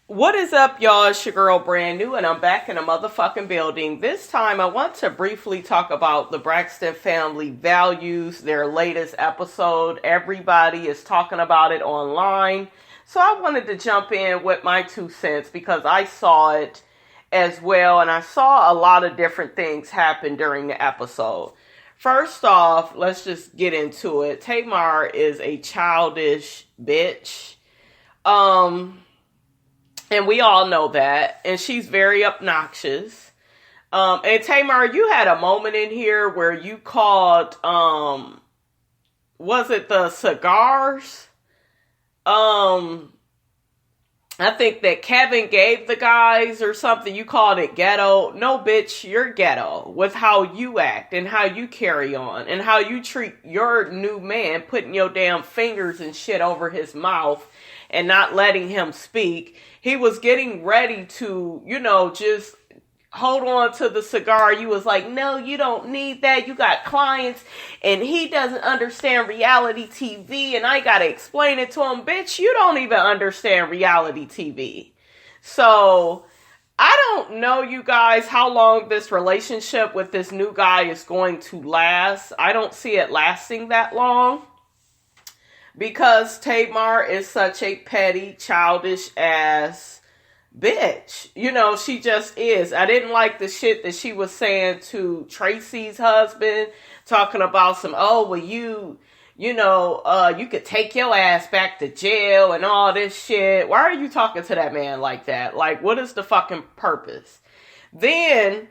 What is up, y'all? It's your girl, Brand New, and I'm back in a motherfucking building. This time, I want to briefly talk about the Braxton family values, their latest episode. Everybody is talking about it online. So I wanted to jump in with my 2 cents because I saw it as well, and I saw a lot of different things happen during the episode. First off, let's just get into it. Tamar is a childish bitch. And we all know that. And she's very obnoxious. And Tamar, you had a moment in here where you called, was it the cigars? I think that Kevin gave the guys or something. You called it ghetto. No, bitch, you're ghetto with how you act and how you carry on and how you treat your new man, putting your damn fingers and shit over his mouth and not letting him speak. He was getting ready to, just hold on to the cigar. You was like, no, you don't need that. You got clients and he doesn't understand reality TV and I got to explain it to him. Bitch, you don't even understand reality TV. So I don't know, you guys, how long this relationship with this new guy is going to last. I don't see it lasting that long. Because Tamar is such a petty, childish ass bitch. She just is. I didn't like the shit that she was saying to Traci's husband, talking about you could take your ass back to jail and all this shit. Why are you talking to that man like that? Like, what is the fucking purpose? Then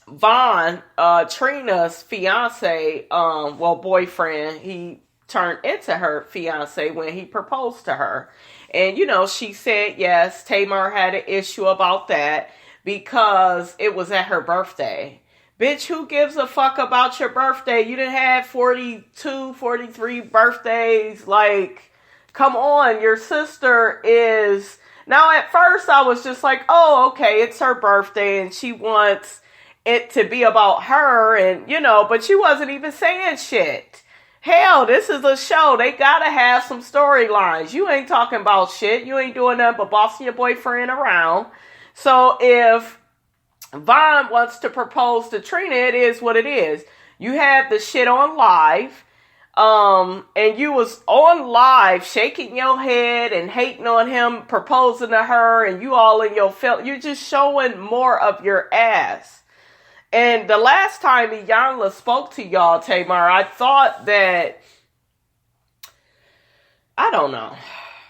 Vaughn, Trina's fiance, boyfriend, he turned into her fiance when he proposed to her. And, she said, yes, Tamar had an issue about that because it was at her birthday. Bitch, who gives a fuck about your birthday? You done had 42, 43 birthdays. Like, come on, your sister is... Now, at first, I was just like, oh, okay, it's her birthday and she wants it to be about her and, but she wasn't even saying shit. Hell, this is a show. They gotta have some storylines. You ain't talking about shit. You ain't doing nothing but bossing your boyfriend around. So if Vaughn wants to propose to Trina, it is what it is. You had the shit on live. And you was on live shaking your head and hating on him proposing to her and you all in your you're just showing more of your ass. And the last time Iyanla spoke to y'all, Tamar, I thought that, I don't know.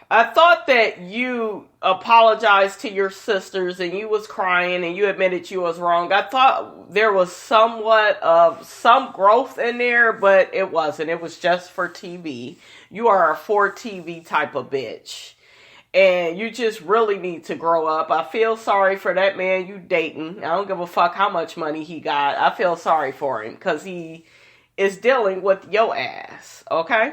I thought that you apologized to your sisters and you was crying and you admitted you was wrong. I thought there was somewhat of some growth in there, but it wasn't. It was just for TV. You are a for TV type of bitch. And you just really need to grow up. I feel sorry for that man you dating. I don't give a fuck how much money he got. I feel sorry for him because he is dealing with your ass. Okay?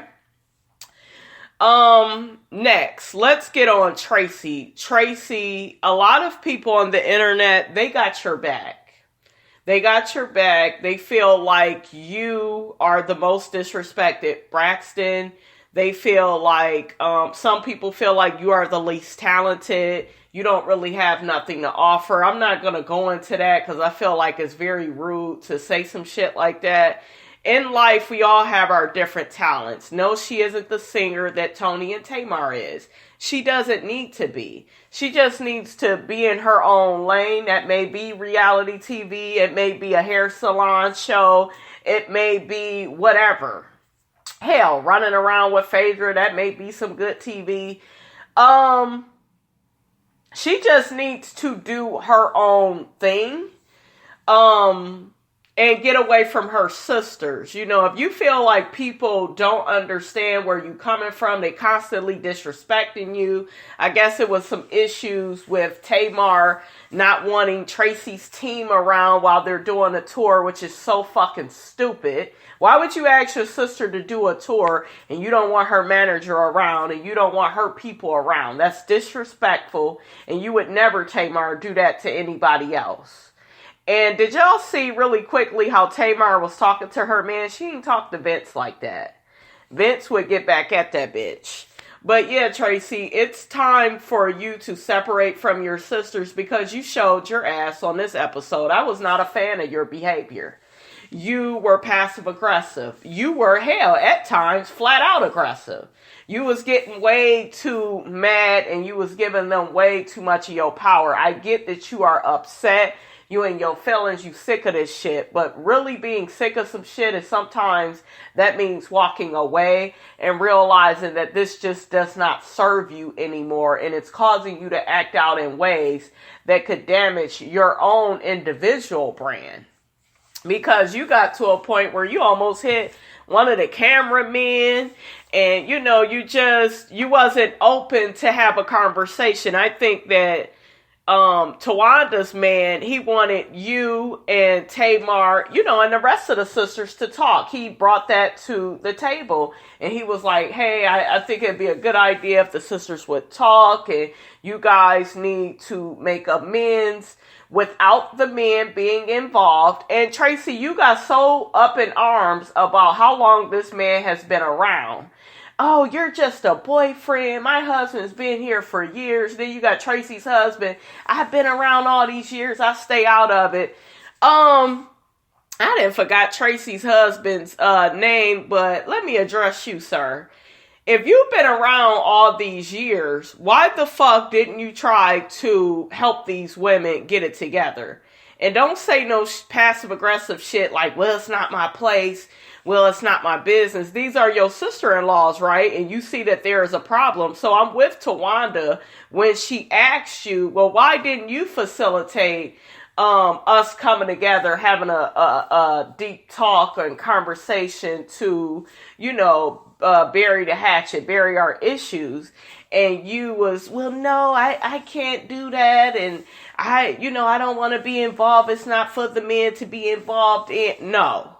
Next, let's get on Traci. Traci, a lot of people on the internet, they got your back. They got your back. They feel like you are the most disrespected. Braxton, they feel like, some people feel like you are the least talented. You don't really have nothing to offer. I'm not going to go into that because I feel like it's very rude to say some shit like that. In life, we all have our different talents. No, she isn't the singer that Tony and Tamar is. She doesn't need to be. She just needs to be in her own lane. That may be reality TV. It may be a hair salon show. It may be whatever. Hell, running around with Phaedra, that may be some good TV. She just needs to do her own thing. And get away from her sisters. If you feel like people don't understand where you're coming from, they constantly disrespecting you. I guess it was some issues with Tamar not wanting Traci's team around while they're doing a tour, which is so fucking stupid. Why would you ask your sister to do a tour and you don't want her manager around and you don't want her people around? That's disrespectful, and you would never, Tamar, do that to anybody else. And did y'all see really quickly how Tamar was talking to her man? She didn't talk to Vince like that. Vince would get back at that bitch. But yeah, Traci, it's time for you to separate from your sisters because you showed your ass on this episode. I was not a fan of your behavior. You were passive aggressive. You were, hell, at times, flat out aggressive. You was getting way too mad and you was giving them way too much of your power. I get that you are upset. You and your feelings, you sick of this shit. But really being sick of some shit is sometimes that means walking away and realizing that this just does not serve you anymore. And it's causing you to act out in ways that could damage your own individual brand. Because you got to a point where you almost hit one of the cameramen and, you wasn't open to have a conversation. I think that Tawanda's man, he wanted you and Tamar, and the rest of the sisters to talk. He brought that to the table and he was like, hey, I think it'd be a good idea if the sisters would talk and you guys need to make amends without the men being involved. And Traci, you got so up in arms about how long this man has been around. Oh, you're just a boyfriend. My husband's been here for years. Then you got Traci's husband. I've been around all these years. I stay out of it. I didn't forgot Traci's husband's name, but let me address you, sir. If you've been around all these years, why the fuck didn't you try to help these women get it together? And don't say no passive aggressive shit like, well, it's not my place. Well, it's not my business. These are your sister-in-laws, right? And you see that there is a problem. So I'm with Tawanda when she asks you, well, why didn't you facilitate us coming together, having a deep talk and conversation to, bury the hatchet, bury our issues? And you was, well, no, I can't do that. And I don't want to be involved. It's not for the men to be involved in. No.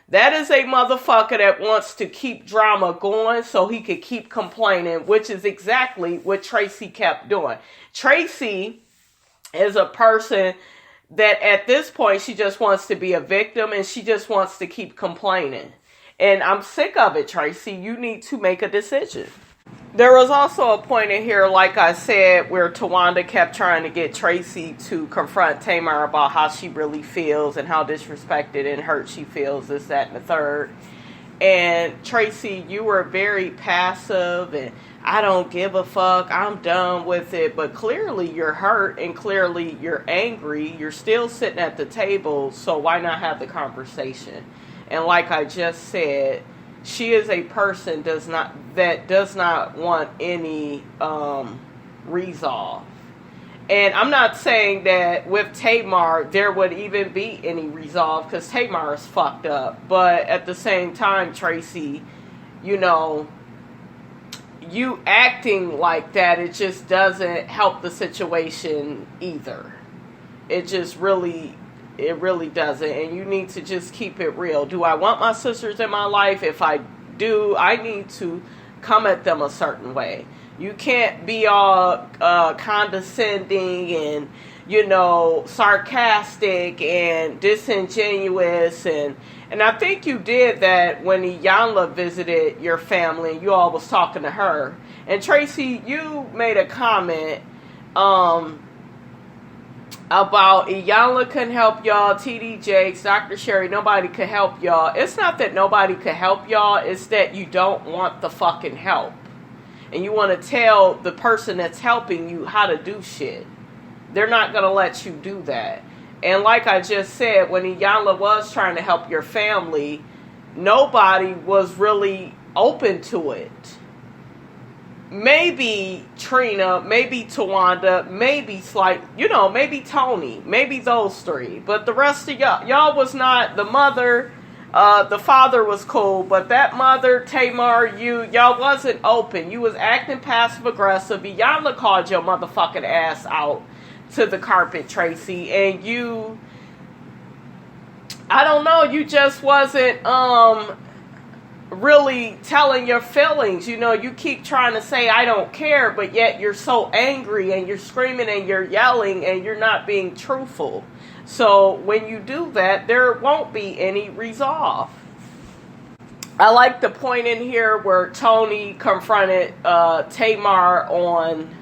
That is a motherfucker that wants to keep drama going so he could keep complaining, which is exactly what Traci kept doing. Traci is a person that at this point, she just wants to be a victim and she just wants to keep complaining. And I'm sick of it, Traci. You need to make a decision. There was also a point in here, like I said, where Tawanda kept trying to get Traci to confront Tamar about how she really feels and how disrespected and hurt she feels, this, that, and the third. And Traci, you were very passive and I don't give a fuck, I'm done with it. But clearly you're hurt and clearly you're angry. You're still sitting at the table, so why not have the conversation? And like I just said, she is a person that does not want any resolve. And I'm not saying that with Tamar there would even be any resolve because Tamar is fucked up. But at the same time, Traci, you acting like that, it just doesn't help the situation either. It really doesn't. And you need to just keep it real. Do I want my sisters in my life? If I do, I need to come at them a certain way. You can't be all condescending and, sarcastic and disingenuous. And I think you did that when Iyanla visited your family and you all was talking to her. And Traci, you made a comment about Iyanla can help y'all, TD Jakes, Dr. Sherry, nobody could help y'all. It's not that nobody could help y'all, it's that you don't want the fucking help. And you want to tell the person that's helping you how to do shit. They're not going to let you do that. And like I just said, when Iyanla was trying to help your family, nobody was really open to it. Maybe Trina, maybe Tawanda, maybe maybe Tony, maybe those three. But the rest of y'all was not. The mother, the father was cool, but that mother, Tamar, y'all wasn't open. You was acting passive aggressive. Iyanla called your motherfucking ass out to the carpet, Traci, and I don't know, you just wasn't really telling your feelings. You keep trying to say I don't care, but yet you're so angry and you're screaming and you're yelling and you're not being truthful. So when you do that, there won't be any resolve. I like the point in here where Tony confronted Tamar on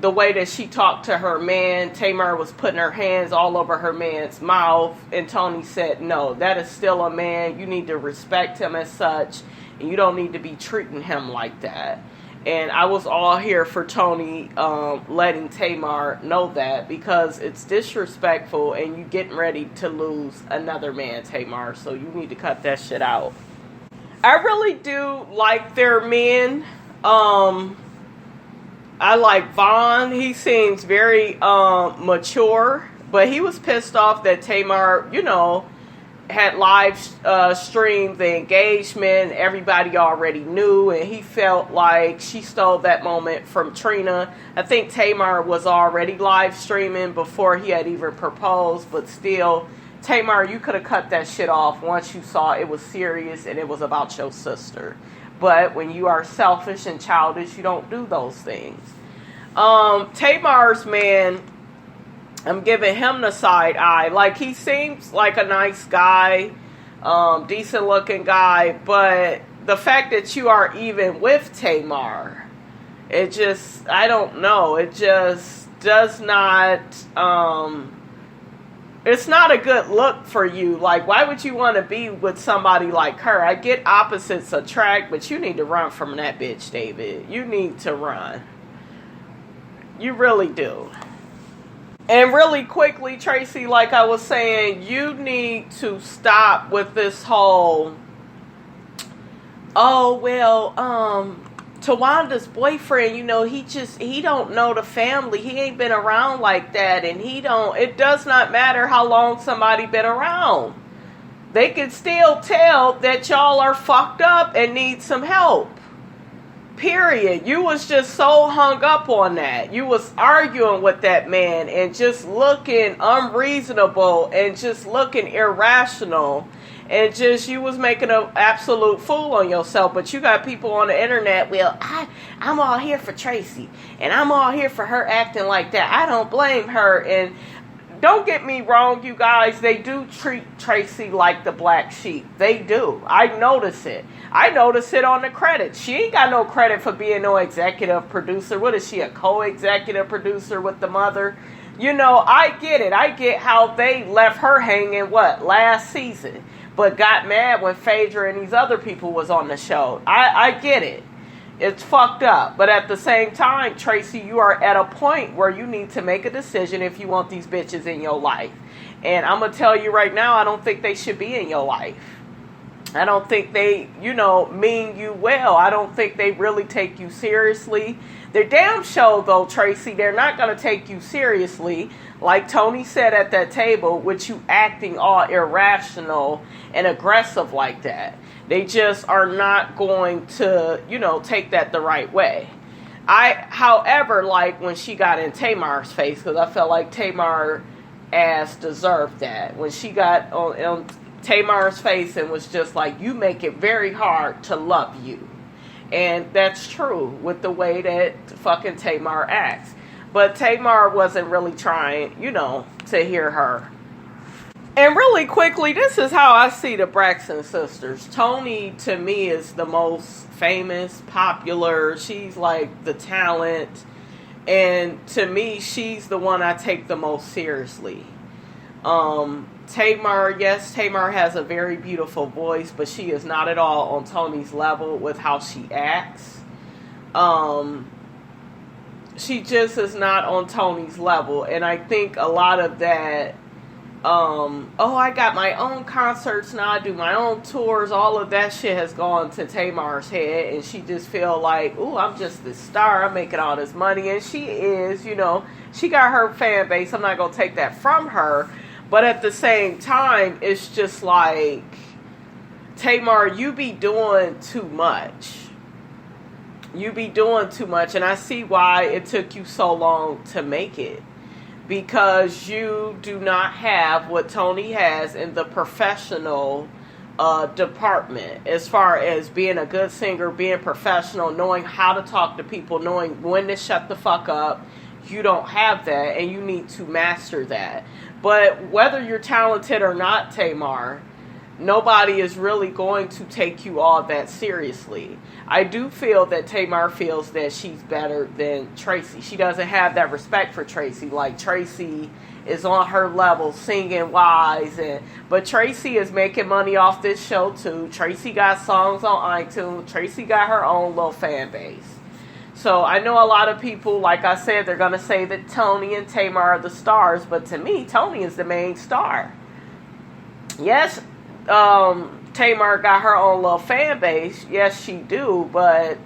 the way that she talked to her man. Tamar was putting her hands all over her man's mouth, and Tony said, no, that is still a man. You need to respect him as such, and you don't need to be treating him like that. And I was all here for Tony letting Tamar know that, because it's disrespectful and you getting ready to lose another man, Tamar. So you need to cut that shit out. I really do like their men. I like Vaughn. He seems very mature, but he was pissed off that Tamar, had live streamed the engagement. Everybody already knew, and he felt like she stole that moment from Trina. I think Tamar was already live streaming before he had even proposed, but still, Tamar, you could have cut that shit off once you saw it was serious and it was about your sister. But when you are selfish and childish, you don't do those things. Tamar's man, I'm giving him the side eye. Like, he seems like a nice guy, decent looking guy, but the fact that you are even with Tamar, it just, I don't know, it just does not, it's not a good look for you. Like, why would you want to be with somebody like her? I get opposites attract, but you need to run from that bitch, David. You need to run. You really do. And really quickly, Traci, like I was saying, you need to stop with this whole, Tawanda's boyfriend, he don't know the family. He ain't been around like that, and it does not matter how long somebody been around. They can still tell that y'all are fucked up and need some help. Period. You was just so hung up on that. You was arguing with that man and just looking unreasonable and just looking irrational. And just, you was making an absolute fool on yourself. But you got people on the internet, well, I'm all here for Traci. And I'm all here for her acting like that. I don't blame her. And don't get me wrong, you guys. They do treat Traci like the black sheep. They do. I notice it. I notice it on the credits. She ain't got no credit for being no executive producer. What is she, a co-executive producer with the mother? I get it. I get how they left her hanging, last season. But got mad when Phaedra and these other people was on the show. I get it. It's fucked up. But at the same time, Traci, you are at a point where you need to make a decision if you want these bitches in your life. And I'm going to tell you right now, I don't think they should be in your life. I don't think they, mean you well. I don't think they really take you seriously. They're damn sure, though, Traci, they're not going to take you seriously. Like Tony said at that table, with you acting all irrational and aggressive like that. They just are not going to, take that the right way. However, like when she got in Tamar's face, because I felt like Tamar ass deserved that. When she got on Tamar's face and was just like, you make it very hard to love you. And that's true with the way that fucking Tamar acts. But Tamar wasn't really trying, to hear her. And really quickly, this is how I see the Braxton sisters. Tony, to me, is the most famous, popular. She's like the talent. And to me, she's the one I take the most seriously. Tamar, yes, Tamar has a very beautiful voice, but she is not at all on Tony's level with how she acts. She just is not on Tony's level. And I think a lot of that, I got my own concerts now, I do my own tours, all of that shit has gone to Tamar's head, and she just feel like, ooh, I'm just this star, I'm making all this money, and she is, she got her fan base, I'm not going to take that from her, but at the same time, it's just like, Tamar, you be doing too much. You be doing too much, and I see why it took you so long to make it. Because you do not have what Tony has in the professional department. As far as being a good singer, being professional, knowing how to talk to people, knowing when to shut the fuck up. You don't have that, and you need to master that. But whether you're talented or not, Tamar, nobody is really going to take you all that seriously. I do feel that Tamar feels that she's better than Traci. She doesn't have that respect for Traci. Like, Traci is on her level singing wise, but Traci is making money off this show too. Traci got songs on iTunes. Traci got her own little fan base. So I know a lot of people, like I said, they're going to say that Tony and Tamar are the stars, but to me, Tony is the main star. Yes, Tamar got her own little fan base. Yes, she do, but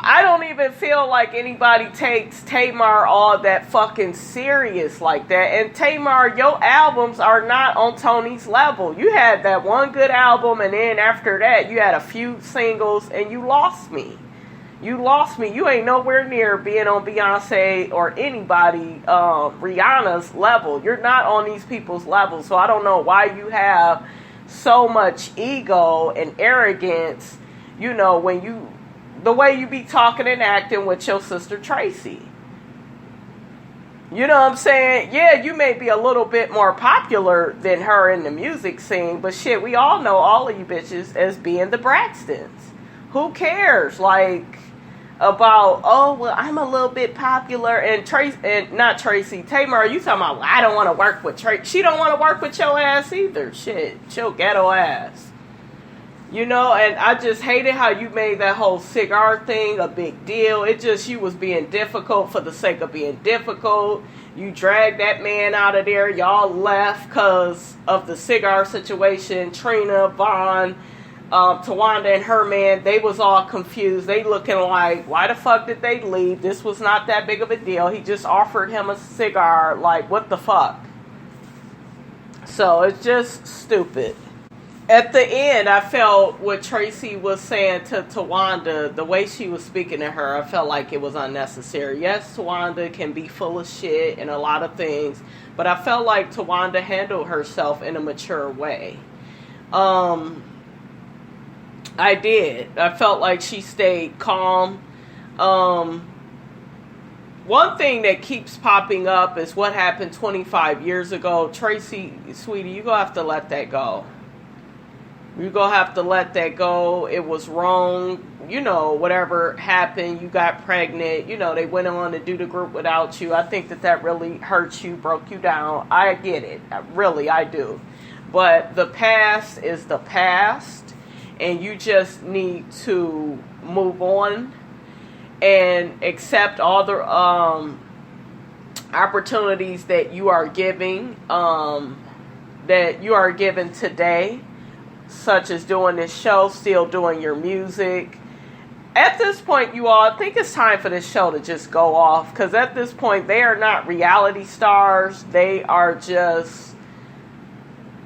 I don't even feel like anybody takes Tamar all that fucking serious like that. And Tamar, your albums are not on Tony's level. You had that one good album, and then after that, you had a few singles, and you lost me. You lost me. You ain't nowhere near being on Beyonce or anybody, Rihanna's level. You're not on these people's level. So I don't know why you have so much ego and arrogance, you know, when you, the way you be talking and acting with your sister Traci. You know what I'm saying? Yeah, you may be a little bit more popular than her in the music scene, but shit, we all know all of you bitches as being the Braxtons. Who cares? Like, about, oh, well, I'm a little bit popular, and not Traci, Tamar, you talking about, well, I don't want to work with Traci. She don't want to work with your ass either. Shit, your ghetto ass. You know, and I just hated how you made that whole cigar thing a big deal. It just, you was being difficult for the sake of being difficult. You dragged that man out of there. Y'all left because of the cigar situation. Trina, Vaughn, Tawanda and her man, they was all confused. They looking like, why the fuck did they leave? This was not that big of a deal. He just offered him a cigar. Like, what the fuck? So, it's just stupid. At the end, I felt what Traci was saying to Tawanda, the way she was speaking to her, I felt like it was unnecessary. Yes, Tawanda can be full of shit and a lot of things, but I felt like Tawanda handled herself in a mature way. I did. I felt like she stayed calm. One thing that keeps popping up is what happened 25 years ago. Traci, sweetie, you're going to have to let that go. You're going to have to let that go. It was wrong. You know, whatever happened, you got pregnant. You know, they went on to do the group without you. I think that really hurt you, broke you down. I get it. Really, I do. But the past is the past. And you just need to move on and accept all the opportunities that you are giving, today, such as doing this show, still doing your music. At this point, you all, I think it's time for this show to just go off, because at this point, they are not reality stars. They are just,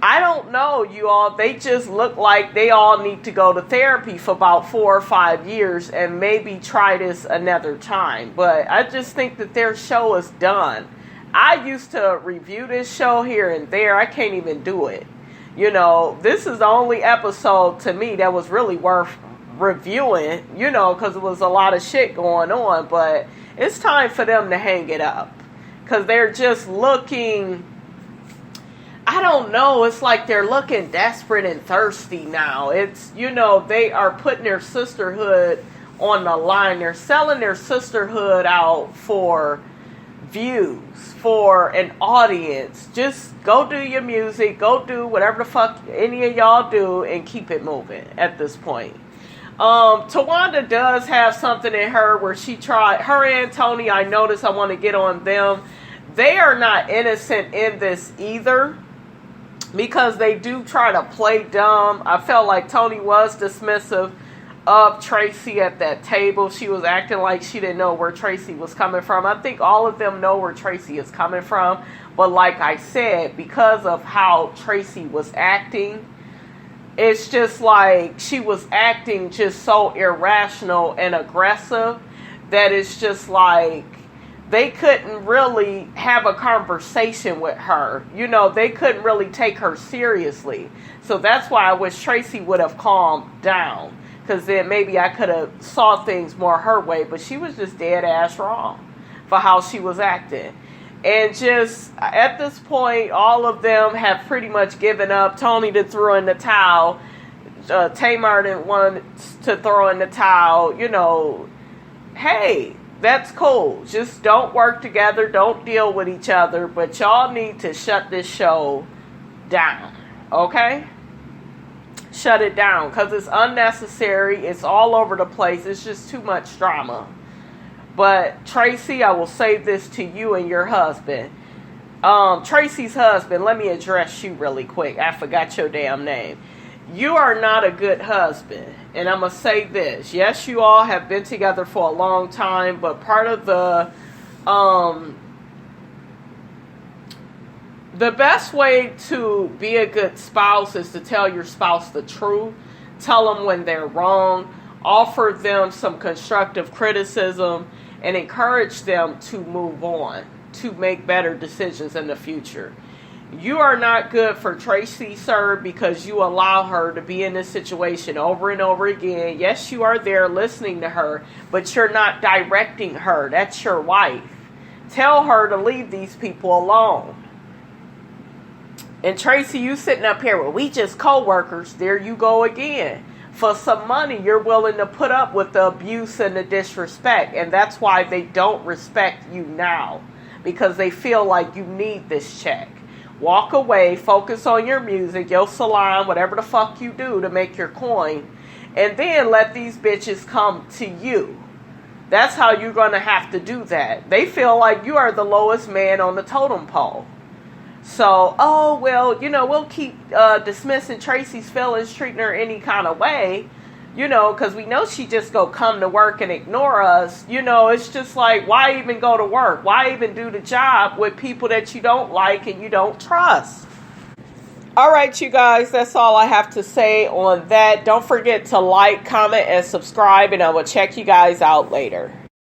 I don't know, you all. They just look like they all need to go to therapy for about 4 or 5 years and maybe try this another time. But I just think that their show is done. I used to review this show here and there. I can't even do it. You know, this is the only episode to me that was really worth reviewing, you know, because it was a lot of shit going on. But it's time for them to hang it up, because they're just looking, I don't know, it's like they're looking desperate and thirsty now. It's, you know, they are putting their sisterhood on the line. They're selling their sisterhood out for views, for an audience. Just go do your music, go do whatever the fuck any of y'all do, and keep it moving at this point. Tawanda does have something in her where she tried, her and Tony, I noticed, I want to get on them. They are not innocent in this either, because they do try to play dumb. I felt like Tony was dismissive of Traci at that table. She was acting like she didn't know where Traci was coming from. I think all of them know where Traci is coming from. But like I said, because of how Traci was acting, it's just like she was acting just so irrational and aggressive that it's just like they couldn't really have a conversation with her. You know, they couldn't really take her seriously. So that's why I wish Traci would have calmed down, because then maybe I could have saw things more her way. But she was just dead ass wrong for how she was acting. And just at this point, all of them have pretty much given up. Tony done threw in the towel. Tamar didn't want to throw in the towel. You know, hey, that's cool. Just don't work together. Don't deal with each other. But y'all need to shut this show down. Okay? Shut it down. Because it's unnecessary. It's all over the place. It's just too much drama. But Traci, I will say this to you and your husband. Traci's husband, let me address you really quick. I forgot your damn name. You are not a good husband. And I'm going to say this. Yes, you all have been together for a long time, but part of the best way to be a good spouse is to tell your spouse the truth. Tell them when they're wrong. Offer them some constructive criticism. And encourage them to move on, to make better decisions in the future. You are not good for Traci, sir, because you allow her to be in this situation over and over again. Yes, you are there listening to her, but you're not directing her. That's your wife. Tell her to leave these people alone. And Traci, you sitting up here, well, we just co-workers. There you go again. For some money, you're willing to put up with the abuse and the disrespect. And that's why they don't respect you now. Because they feel like you need this check. Walk away, focus on your music, your salon, whatever the fuck you do to make your coin. And then let these bitches come to you. That's how you're going to have to do that. They feel like you are the lowest man on the totem pole. So, oh, well, you know, we'll keep dismissing Traci's feelings, treating her any kind of way, you know, because we know she just go come to work and ignore us. You know, it's just like, why even go to work? Why even do the job with people that you don't like and you don't trust? All right, you guys, that's all I have to say on that. Don't forget to like, comment, and subscribe, and I will check you guys out later.